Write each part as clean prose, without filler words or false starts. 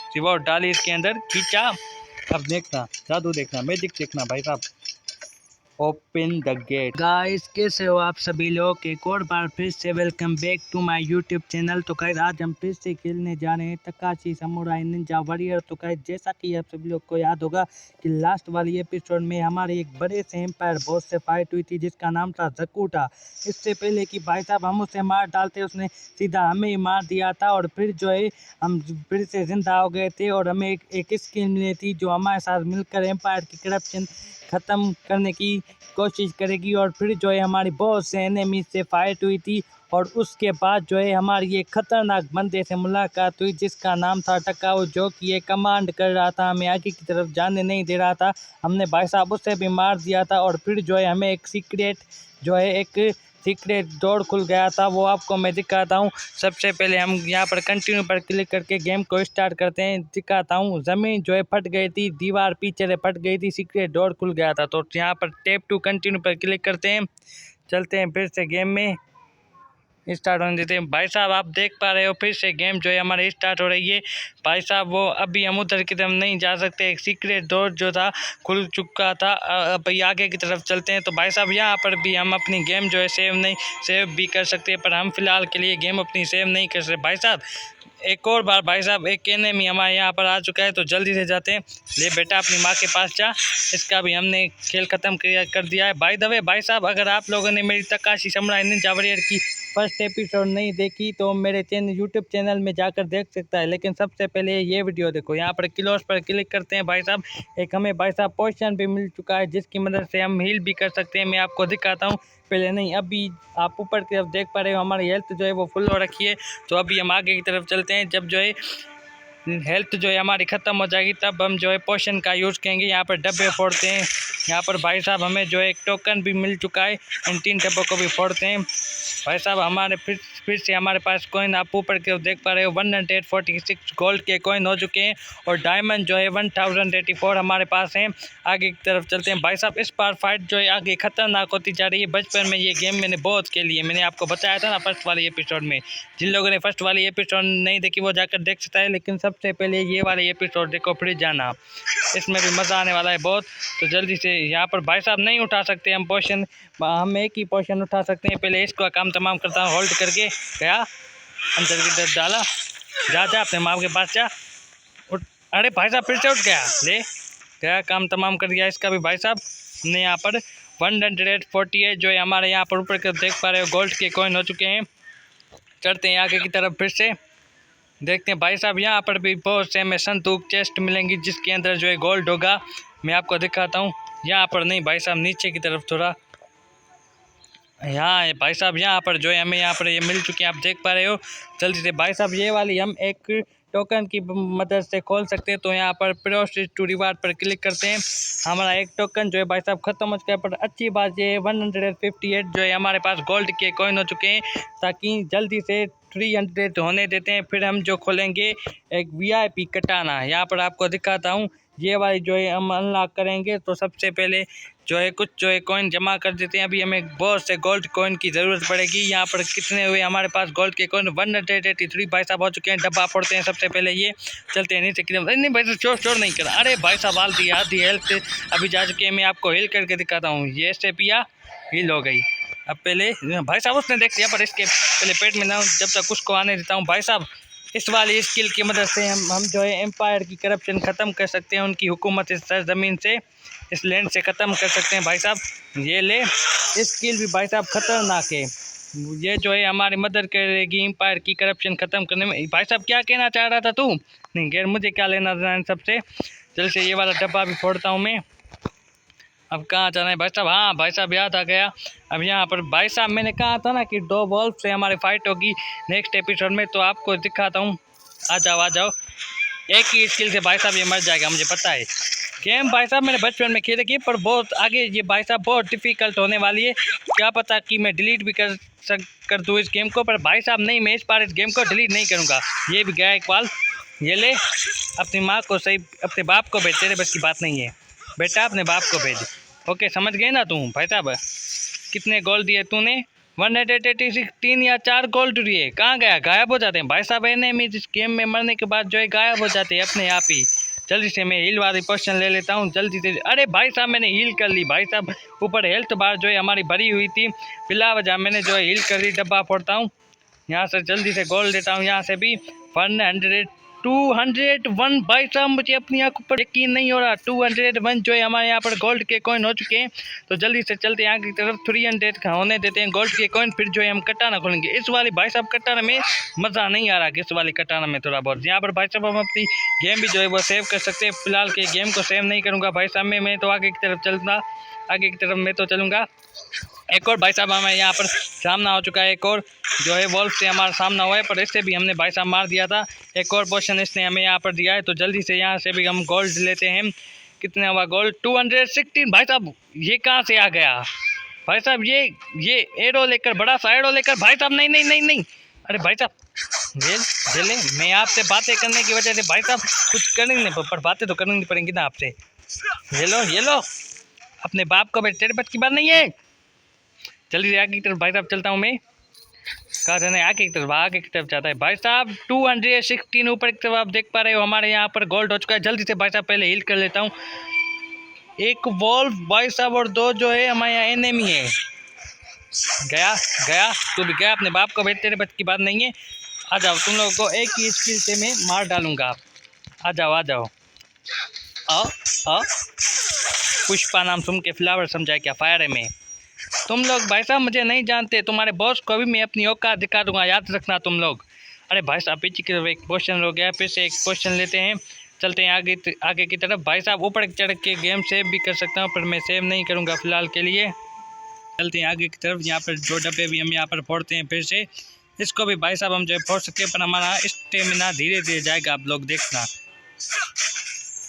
Reward डाली इसके अंदर, खींचा। अब देखना जादू, देखना मैजिक देखना भाई साहब। Open the gate. गाइस कैसे हो आप सभी लोग, एक और बार फिर से welcome back to my YouTube channel. तो गाइस आज हम फिर से खेलने जा रहे हैं तकाशी समुराई निंजा वॉरियर। तो गाइस जैसा कि आप सभी लोग को याद होगा कि लास्ट वाली एपिसोड में हमारे एक बड़े से एम्पायर बॉस से फाइट हुई थी जिसका नाम था जकूटा। इससे पहले कि भाई साहब हम उसे मार डालते उसने सीधा हमें ही मार दिया था, और फिर जो है हम फिर से जिंदा हो गए थे और हमें एक स्किल मिली थी जो हमारे साथ मिलकर एम्पायर की करप्शन ख़त्म करने की कोशिश करेगी। और फिर जो है हमारी बहुत से एनिमी से फाइट हुई थी, और उसके बाद जो है हमारी एक खतरनाक बंदे से मुलाकात हुई जिसका नाम था टकाऊ, जो कि ये कमांड कर रहा था, हमें आगे की तरफ जाने नहीं दे रहा था। हमने भाई साहब उससे भी मार दिया था, और फिर जो है हमें एक सीक्रेट डोर खुल गया था, वो आपको मैं दिखाता हूँ। सबसे पहले हम यहाँ पर कंटिन्यू पर क्लिक करके गेम को स्टार्ट करते हैं। दिखाता हूँ, ज़मीन जो है फट गई थी, दीवार पीछे से फट गई थी, सीक्रेट डोर खुल गया था। तो यहाँ पर टैप टू कंटिन्यू पर क्लिक करते हैं, चलते हैं फिर से गेम में, स्टार्ट होने देते हैं। भाई साहब आप देख पा रहे हो फिर से गेम जो है हमारे स्टार्ट हो रही है। भाई साहब वो अभी हम उधर की तरफ नहीं जा सकते, एक सीक्रेट डोर जो था खुल चुका था। अब आगे की तरफ चलते हैं। तो भाई साहब यहाँ पर भी हम अपनी गेम जो है सेव भी कर सकते हैं, पर हम फिलहाल के लिए गेम अपनी सेव नहीं कर सकते। भाई साहब एक और बार भाई साहब एक एनिमी हमारे यहाँ पर आ चुका है, तो जल्दी से जाते हैं। ले बेटा अपनी माँ के पास जा, इसका भी हमने खेल ख़त्म कर दिया है। बाय द वे भाई साहब अगर आप लोगों ने मेरी तकाशी समुराई निंजा वॉरियर की फर्स्ट एपिसोड नहीं देखी तो मेरे यूट्यूब चैनल में जाकर देख सकता है, लेकिन सबसे पहले ये वीडियो देखो। यहाँ पर क्लोज पर क्लिक करते हैं भाई साहब, एक हमें भाई साहब पोजीशन भी मिल चुका है जिसकी मदद से हम हील भी कर सकते हैं। मैं आपको दिखाता हूँ, पहले नहीं अभी आप ऊपर की तरफ देख पा रहे हो हमारी हेल्थ जो है वो फुल हो रखी है। तो अभी हम आगे की तरफ चलते हैं, जब जो है हेल्थ जो है हमारी ख़त्म हो जाएगी तब हम जो है पोशन का यूज़ करेंगे। यहाँ पर डब्बे फोड़ते हैं, यहाँ पर भाई साहब हमें जो है एक टोकन भी मिल चुका है, इन 3 डब्बों को भी फोड़ते हैं। भाई साहब हमारे फिर से हमारे पास कॉइन आप ऊपर के देख पा रहे हो 146 गोल्ड के कॉइन हो चुके हैं, और डायमंड जो है 1084 हमारे पास हैं। आगे की तरफ चलते हैं। भाई साहब इस बार फाइट जो है आगे खतरनाक होती जा रही है। बचपन में ये गेम मैंने बहुत खेली है, मैंने आपको बताया था ना फर्स्ट वाली एपिसोड में। जिन लोगों ने फर्स्ट वाली एपिसोड नहीं देखी वो जाकर देख सकता है, लेकिन सबसे पहले ये वाली एपिसोड देखो फिर जाना, इसमें भी मज़ा आने वाला है बहुत। तो जल्दी से यहाँ पर भाई साहब नहीं उठा सकते हम पोशन, हम एक ही पोशन उठा सकते हैं। पहले इसका काम तमाम करता हूँ, होल्ड करके गया अंदर की तरफ डाला, जा अपने माँ के पास जा, उठ। अरे भाई साहब फिर से उठ गया, ले गया, काम तमाम कर दिया इसका भी। भाई साहब ने यहाँ पर 148 जो है हमारे यहाँ पर ऊपर देख पा रहे हो गोल्ड के कॉइन हो चुके हैं। चढ़ते हैं आगे की तरफ, फिर से देखते हैं। भाई साहब यहाँ पर भी बहुत से हमें संदूक चेस्ट मिलेंगी जिसके अंदर जो है गोल्ड होगा, मैं आपको दिखाता हूँ। यहाँ पर नहीं भाई साहब नीचे की तरफ थोड़ा, यहाँ है भाई साहब, यहाँ पर जो है हमें यहाँ पर ये मिल चुके हैं, आप देख पा रहे हो। जल्दी से भाई साहब ये वाली हम एक टोकन की मदद से खोल सकते हैं। तो यहाँ पर प्रोसीड टू रिवार्ड पर क्लिक करते हैं, हमारा एक टोकन जो है भाई साहब ख़त्म हो चुका है। पर अच्छी बात ये 158 जो है हमारे पास गोल्ड के कॉइन हो चुके हैं, ताकि जल्दी से 300 होने देते हैं। फिर हम जो खोलेंगे एक VIP कटाना, यहाँ पर आपको दिखाता हूँ। ये वाली जो है हम अनलॉक करेंगे तो सबसे पहले जो है कुछ जो है कॉइन जमा कर देते हैं। अभी हमें बहुत से गोल्ड कॉइन की ज़रूरत पड़ेगी। यहाँ पर कितने हुए हमारे पास गोल्ड के कॉइन 183 भाई साहब हो चुके हैं। डब्बा फोड़ते हैं सबसे पहले, ये चलते हैं नीचे की, नहीं भाई चोर नहीं करा। अरे भाई साहब आधी हेल्थ अभी जा चुकी है, मैं आपको हिल करके दिखाता हूँ। ये से पिया हिल हो गई। अब पहले भाई साहब उसने देख लिया, पर इसके पहले पेट में ना जब तक उसको आने देता हूँ। भाई साहब इस वाली स्किल की मदद से हम जो है एम्पायर की करप्शन ख़त्म कर सकते हैं, उनकी हुकूमत इस सरजमीन से, इस लैंड से ख़त्म कर सकते हैं। भाई साहब ये ले स्किल भी भाई साहब ख़तरनाक है, ये जो है हमारी मदद करेगी एम्पायर की करप्शन ख़त्म करने में। भाई साहब क्या कहना चाह रहा था तू? नहीं गैर मुझे क्या लेना देना इन सबसे। जल्द से ये वाला डब्बा भी फोड़ता हूँ मैं। अब कहाँ जाना है भाई साहब? हाँ भाई साहब याद आ गया। अब यहाँ पर भाई साहब मैंने कहा था ना कि 2 वॉल्फ से हमारी फाइट होगी नेक्स्ट एपिसोड में, तो आपको दिखाता हूँ। आ जाओ। एक ही स्किल से भाई साहब ये मर जाएगा, मुझे पता है। गेम भाई साहब मैंने बचपन में खेले की, पर बहुत आगे ये भाई साहब बहुत डिफ़िकल्ट होने वाली है। क्या पता कि मैं डिलीट भी कर दूँ इस गेम को, पर भाई साहब नहीं, मैं इस बार इस गेम को डिलीट नहीं करूँगा। ये भी गया एक बाल, ये ले अपनी माँ को सही, अपने बाप को भेज, तेरे बस की बात नहीं है बेटा, अपने बाप को भेज। ओके समझ गए ना तू? भाई साहब कितने गोल दिए तूने? 186 3 या 4 गोल्ड लिए कहाँ गया, गायब हो जाते हैं भाई साहब। एनिमी इस गेम में मरने के बाद जो है गायब हो जाते हैं अपने आप ही। जल्दी से मैं हील वाली पोशन ले लेता हूँ जल्दी से। अरे भाई साहब मैंने हील कर ली भाई साहब, ऊपर हेल्थ बार जो है हमारी भरी हुई थी, बिला वजह मैंने जो है हील कर ली। डब्बा फोड़ता हूँ यहाँ से, जल्दी से गोल्ड लेता हूँ यहाँ से भी। 201 भाई साहब, मुझे अपनी आंखों पर यकीन नहीं हो रहा। 201 जो है हमारे यहाँ पर गोल्ड के कॉइन हो चुके हैं। तो जल्दी से चलते हैं आगे की तरफ। 300 का होने देते हैं गोल्ड के कॉइन, फिर जो है हम कटाना खोलेंगे। इस वाली भाई साहब कटाना में मज़ा नहीं आ रहा कि इस वाली कटाना में थोड़ा बहुत। यहाँ पर भाई साहब हम अपनी गेम भी जो है वो सेव कर सकते हैं। फिलहाल के गेम को सेव नहीं करूँगा भाई साहब मैं तो आगे की तरफ चलूँगा, आगे की तरफ मैं तो चलूँगा। एक और भाई साहब हमें यहाँ पर सामना हो चुका है, एक और जो है वॉल्फ से हमारा सामना हुआ है, पर इससे भी हमने भाई साहब मार दिया था। एक और पोशन इसने हमें यहाँ पर दिया है, तो जल्दी से यहाँ से भी हम गोल्ड लेते हैं। कितने हुआ गोल्ड, 216 भाई साहब। ये कहाँ से आ गया भाई साहब, ये एरो लेकर, बड़ा सा एरो लेकर भाई साहब। नहीं नहीं नहीं नहीं, अरे भाई साहब जेल मैं आपसे बातें करने की वजह से भाई साहब कुछ करेंगे, पर बातें तो करनी पड़ेंगी ना आपसे। ये लो अपने बाप को, तेरे बच की बात नहीं है। जल्दी से आगे की तरफ भाई साहब चलता हूँ मैं। कहाँ जाना है, आगे की तरफ जाता है भाई साहब। 216 ऊपर की तरफ आप देख पा रहे हो हमारे यहाँ पर गोल्ड हो चुका है। जल्दी से भाई साहब पहले हील कर लेता हूँ। एक वॉल्फ भाई साहब और 2 जो है हमारे यहाँ एनिमी है। गया तू भी गया, अपने बाप को भेज, तेरे बच की बात नहीं है। आ जाओ, तुम लोगों को एक ही स्किल से मैं मार डालूंगा। आ जाओ आओ। पुष्पा नाम सुन के फ्लावर समझाए क्या, फायर है मैं। तुम लोग भाई साहब मुझे नहीं जानते, तुम्हारे बॉस को भी मैं अपनी औकात दिखा दूंगा, याद रखना तुम लोग। अरे भाई साहब पीछे की तरफ एक क्वेश्चन हो गया, फिर से एक क्वेश्चन लेते हैं, चलते हैं आगे की तरफ। भाई साहब ऊपर चढ़ के गेम सेव भी कर सकता हूँ, पर मैं सेव नहीं करूँगा फिलहाल के लिए। चलते हैं आगे की तरफ। यहाँ पर 2 डब्बे भी हम यहाँ पर फोड़ते हैं फिर से। इसको भी भाई साहब हम जो है फोड़ सकते हैं, पर हमारा स्टेमिना धीरे धीरे जाएगा, आप लोग देखना।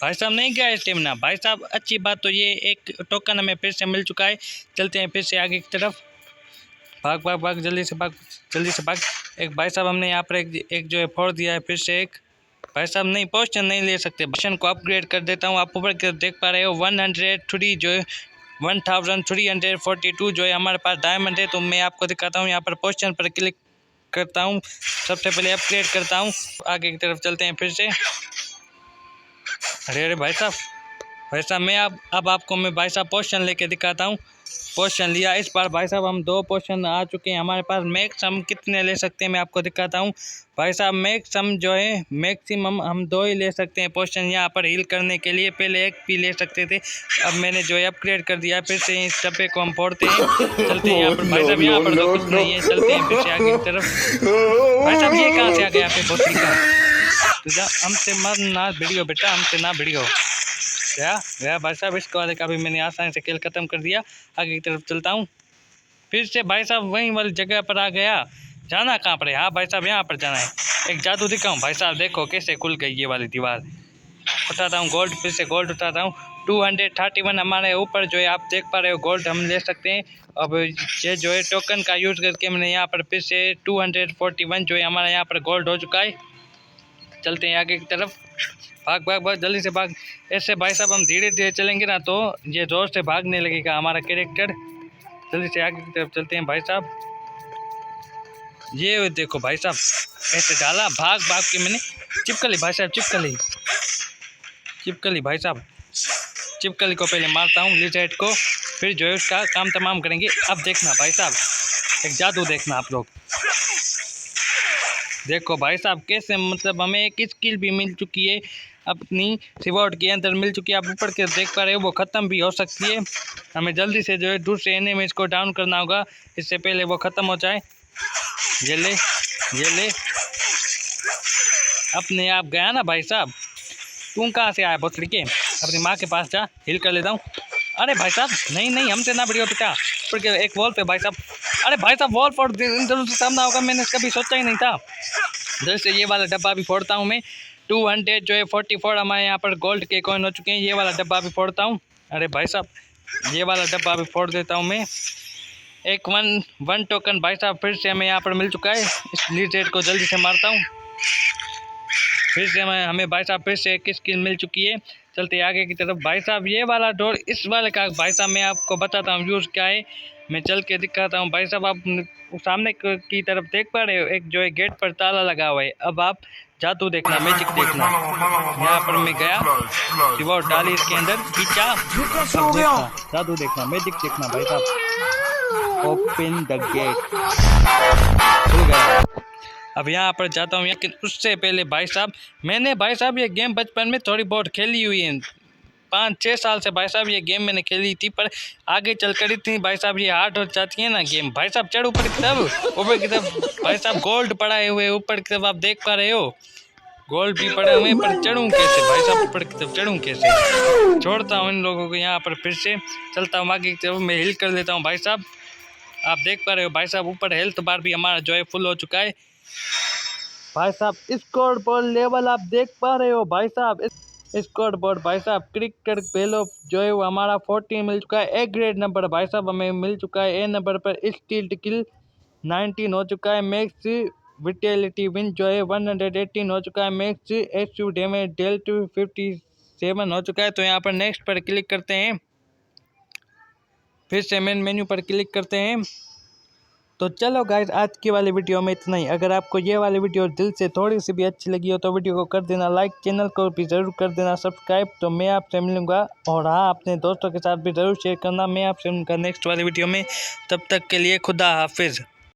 भाई साहब नहीं गया स्टेमिना भाई साहब। अच्छी बात तो ये एक टोकन हमें फिर से मिल चुका है। चलते हैं फिर से आगे की तरफ। भाग जल्दी से भाग। एक भाई साहब हमने यहाँ पर एक जो है फोड़ दिया है फिर से एक। भाई साहब नहीं, पोशन नहीं ले सकते, पोशन को अपग्रेड कर देता हूँ। आप ऊपर की तरफ देख पा रहे हो 103 जो है 1342 जो है हमारे पास डायमंड है। तो मैं आपको दिखाता हूँ, यहाँ पर पोशन पर क्लिक करता हूँ, सबसे पहले अपग्रेड करता हूँ। आगे की तरफ चलते हैं फिर से। अरे भाई साहब मैं अब आपको मैं भाई साहब पोशन लेके दिखाता हूँ। पोशन लिया इस बार भाई साहब, हम 2 पोशन आ चुके हैं हमारे पास। मैक्स हम कितने ले सकते हैं मैं आपको दिखाता हूँ भाई साहब। मैक्स हम जो है मैक्सिमम हम 2 ही ले सकते हैं पोशन यहाँ पर हील करने के लिए। पहले 1 भी ले सकते थे, अब मैंने जो है अपग्रेड कर दिया। फिर से इस डब्बे को हम फोड़ते हैं, चलते हैं यहाँ पर भाई साहब। यहाँ पर तो कुछ नहीं है, चलते हैं फिर से आगे की तरफ। भाई साहब ये कहाँ से आ गया पे बोतली का, तो हमसे मत ना भिड़ियो बेटा, हमसे ना भिड़ियो। गया भाई साहब, इसको वाले का भी मैंने आसानी से खेल ख़त्म कर दिया। आगे की तरफ चलता हूँ फिर से भाई साहब, वहीं वाली जगह पर आ गया। जाना कहाँ पर है, हाँ भाई साहब यहाँ पर जाना है। एक जादू दिखाऊँ भाई साहब, देखो कैसे खुल गई ये वाली दीवार। उठाता हूँ गोल्ड, फिर से गोल्ड उठाता हूँ। 231 हमारे ऊपर जो है आप देख पा रहे हो गोल्ड हम ले सकते हैं। अब ये जो है टोकन का यूज़ करके मैंने यहाँ पर फिर से 241 जो है हमारा यहाँ पर गोल्ड हो चुका है। चलते हैं आगे की तरफ। भाग जल्दी से भाग। ऐसे भाई साहब हम धीरे धीरे चलेंगे ना तो ये जोर से भागने लगेगा हमारा कैरेक्टर। जल्दी से आगे की तरफ चलते हैं भाई साहब। ये देखो भाई साहब ऐसे डाला, भाग के मैंने चिपकली भाई साहब, चिपकली भाई साहब। चिपकली को पहले मारता हूँ लिजेट को, फिर जो है उसका काम तमाम करेंगे। अब देखना भाई साहब, एक जादू देखना आप लोग। देखो भाई साहब कैसे, मतलब हमें एक स्किल भी मिल चुकी है, अपनी रिवॉर्ड के अंदर मिल चुकी है। आप ऊपर के देख पा रहे हो, वो ख़त्म भी हो सकती है। हमें जल्दी से जो है दूसरे एनिमीज को डाउन करना होगा, इससे पहले वो ख़त्म हो जाए। ये ले अपने आप गया ना भाई साहब। तुम कहाँ से आया बोतली के, अपनी माँ के पास जा, हिल कर लेता हूँ। अरे भाई साहब नहीं हमसे ना बढ़िया बेटा। ऊपर एक वॉल पे भाई साहब, अरे भाई साहब वॉल फोड़ जरूर से सामना होगा, मैंने कभी सोचा ही नहीं था। जैसे ये वाला डब्बा भी फोड़ता हूँ मैं। 200 जो है 44 हमारे यहाँ पर गोल्ड के कॉइन हो चुके हैं। ये वाला डब्बा भी फोड़ता हूँ। अरे भाई साहब ये वाला डब्बा भी फोड़ देता हूँ मैं। एक वन टोकन भाई साहब फिर से हमें यहाँ पर मिल चुका है। इस लीड को जल्दी से मारता हूँ। फिर से हमें भाई साहब फिर से एक स्किल मिल चुकी है। चलते आगे की तरफ। भाई साहब ये वाला डोर, इस वाले का भाई साहब मैं आपको बताता हूँ यूज़ क्या है। मैं चल के दिखाता हूँ। भाई साहब आप सामने की तरफ देख पा रहे हो, एक जो है गेट पर ताला लगा हुआ है। अब आप जादू देखना, मैजिक देखना। यहाँ पर मैं गया, रिवॉर्ड डाली इसके अंदर, खींचा, अब देखना, जादू देखना, मैजिक देखना भाई साहब। ओपन द गेट, खुल गया। अब यहाँ पर जाता हूँ, लेकिन उससे पहले भाई साहब मैंने भाई साहब ये गेम बचपन में थोड़ी बहुत खेली हुई है। 5-6 साल से भाई साहब ये गेम मैंने खेली थी, पर आगे चल कर इतनी भाई साहब ये हार्ड हो जाती है ना गेम। भाई साहब चढ़ ऊपर की तरफ भाई साहब गोल्ड पड़ा हुए ऊपर की तरफ, आप देख पा रहे हो गोल्ड भी पड़े हुए, पर चढ़ूँ कैसे भाई साहब, ऊपर की तरफ चढ़ूँ कैसे। छोड़ता हूँ इन लोगों को, यहाँ पर फिर से चलता हूँ आगे की तरफ, मैं हिल कर लेता हूँ भाई साहब। आप देख पा रहे हो भाई साहब ऊपर हेल्थ बार भी हमारा जो है फुल हो चुका है। भाई साहब स्कोर बोर्ड लेवल आप देख पा रहे हो भाई साहब, स्कोर बोर्ड भाई साहब क्रिकेट पेलो जो है वो हमारा 14 मिल चुका है। ए ग्रेड नंबर भाई साहब हमें मिल चुका है। ए नंबर पर स्टील किल 19 हो चुका है। मैक्स विटेलिटी विन जो है 118 हो चुका है। मैक्स एचयू डैमेज डेल्ट 57 हो चुका है। तो यहाँ पर नेक्स्ट पर क्लिक करते हैं, फिर से मेन मेन्यू पर क्लिक करते हैं। तो चलो गाइस आज की वाली वीडियो में इतना ही। अगर आपको ये वाली वीडियो दिल से थोड़ी सी भी अच्छी लगी हो तो वीडियो को कर देना लाइक, चैनल को भी ज़रूर कर देना सब्सक्राइब। तो मैं आपसे मिलूंगा, और हाँ अपने दोस्तों के साथ भी ज़रूर शेयर करना। मैं आपसे मिलूंगा नेक्स्ट वाली वीडियो में, तब तक के लिए खुदा हाफिज़।